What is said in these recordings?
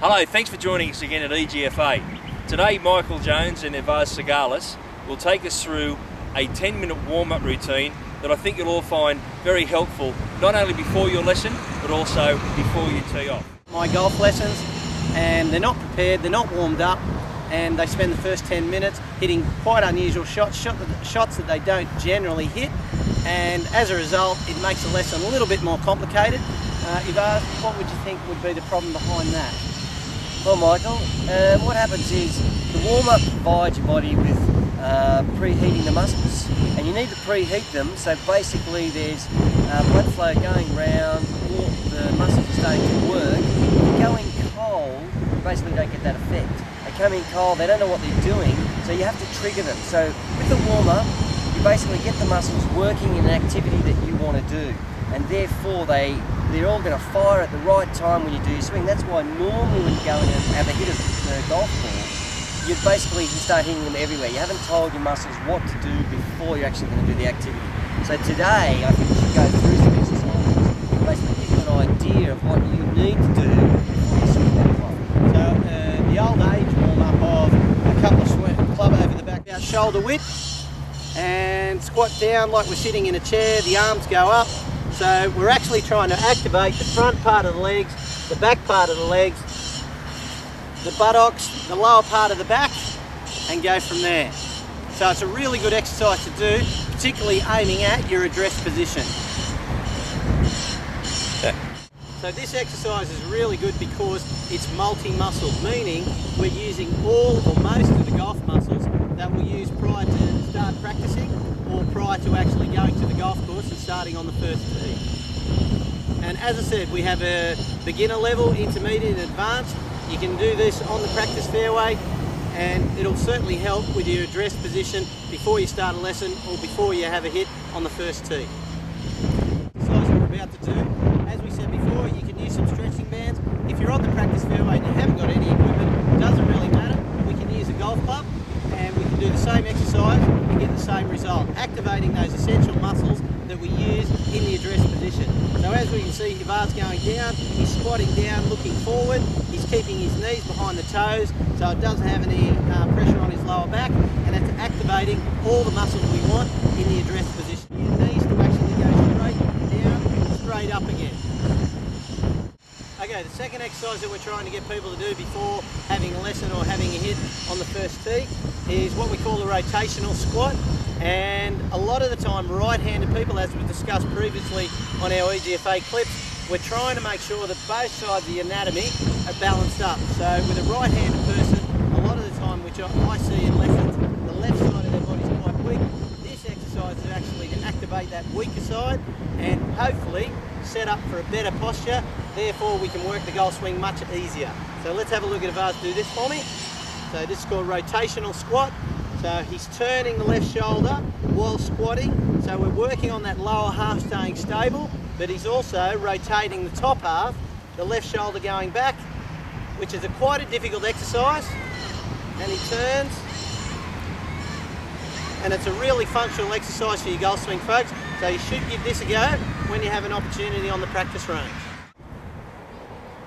Hello, thanks for joining us again at EGFA. Today Michael Jones and Ivaz Sigalis will take us through a 10-minute warm-up routine that I think you'll all find very helpful, not only before your lesson, but also before you tee off. My golf lessons, and they're not prepared, they're not warmed up, and they spend the first 10 minutes hitting quite unusual shots that they don't generally hit, and as a result it makes the lesson a little bit more complicated. Ivaz, what would you think would be the problem behind that? Well, Michael, what happens is the warm-up provides your body with preheating the muscles, and you need to preheat them, so basically there's blood flow going round, the muscles are starting to work. If you go in cold, you basically don't get that effect. They come in cold, they don't know what they're doing, so you have to trigger them. So with the warm-up, you basically get the muscles working in an activity that you want to do, and therefore they're all going to fire at the right time when you do your swing. That's why normally when you go in and have a hit of the golf ball, you basically start hitting them everywhere. You haven't told your muscles what to do before you're actually going to do the activity. So today, I think we should go through some exercises, basically give you an idea of what you need to do before you swing that club. So the old age warm-up of a couple of swing club over the back, about shoulder width, and squat down like we're sitting in a chair, the arms go up. So we're actually trying to activate the front part of the legs, the back part of the legs, the buttocks, the lower part of the back, and go from there. So it's a really good exercise to do, particularly aiming at your address position. Yeah. So this exercise is really good because it's multi-muscle, meaning we're using all or most of the golf muscles that we'll use prior to start practicing or prior to actually going to the golf course and starting on the first tee. And as I said, we have a beginner level, intermediate and advanced. You can do this on the practice fairway, and it'll certainly help with your address position before you start a lesson or before you have a hit on the first tee. The exercise we're about to do, as we said before, you can use some stretching bands. If you're on the practice fairway and you haven't got any equipment, it doesn't really matter. We can use a golf club and we can do the same exercise and get the same result, activating those essential muscles that we use in the address position. So as we can see, Ivaz going down, he's squatting down, looking forward, he's keeping his knees behind the toes so it doesn't have any pressure on his lower back, and it's activating all the muscles we want in the address position. Your knees to actually go straight down, straight up again. Okay, the second exercise that we're trying to get people to do before having a lesson or having a hit on the first tee is what we call the rotational squat. And a lot of the time, right-handed people, as we discussed previously on our EGFA clips, we're trying to make sure that both sides of the anatomy are balanced up. So with a right-handed person, a lot of the time, which I see in lessons, the left side of their body is quite weak. This exercise is actually to activate that weaker side and hopefully set up for a better posture. Therefore, we can work the golf swing much easier. So let's have a look at Ivaz do this for me. So this is called rotational squat. So he's turning the left shoulder while squatting. So we're working on that lower half staying stable, but he's also rotating the top half, the left shoulder going back, which is quite a difficult exercise. And he turns. And it's a really functional exercise for your golf swing, folks. So you should give this a go when you have an opportunity on the practice range.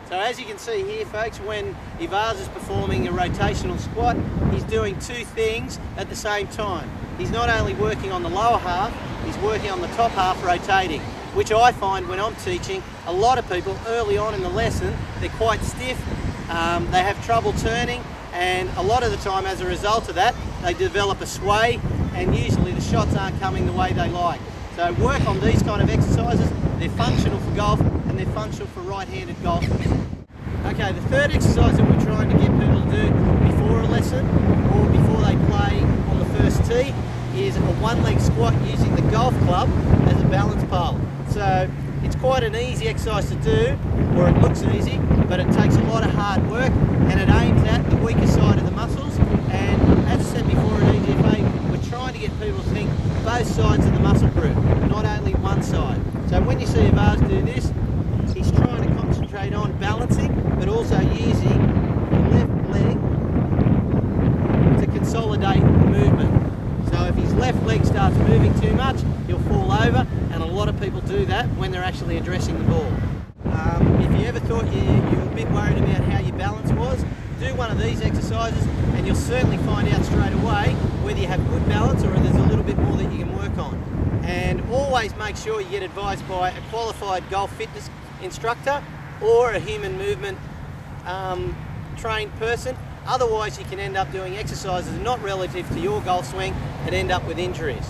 So as you can see here, folks, when Ivaz is performing a rotational squat, he's doing two things at the same time. He's not only working on the lower half, he's working on the top half rotating, which I find when I'm teaching, a lot of people early on in the lesson, they're quite stiff, they have trouble turning, and a lot of the time as a result of that, they develop a sway, and usually the shots aren't coming the way they like. So work on these kind of exercises. They're functional for golf and they're functional for right-handed golfers. Okay, the third exercise that we're trying to get people to do before a lesson or before they play on the first tee is a one-leg squat using the golf club as a balance pole. So it's quite an easy exercise to do, or it looks easy, but it takes a lot of hard work and it aims at the weaker side of the muscles. And as I said before at EGFA, we're trying to get people to think both sides of the muscle group, not only one side. So when you see Ivaz do this, he's trying to concentrate on balancing, but also using the left leg to consolidate the movement. So if his left leg starts moving too much, he'll fall over, and a lot of people do that when they're actually addressing the ball. If you ever thought you're a bit worried about how you balance do one of these exercises and you'll certainly find out straight away whether you have good balance or there's a little bit more that you can work on. And always make sure you get advised by a qualified golf fitness instructor or a human movement trained person. Otherwise you can end up doing exercises not relative to your golf swing and end up with injuries.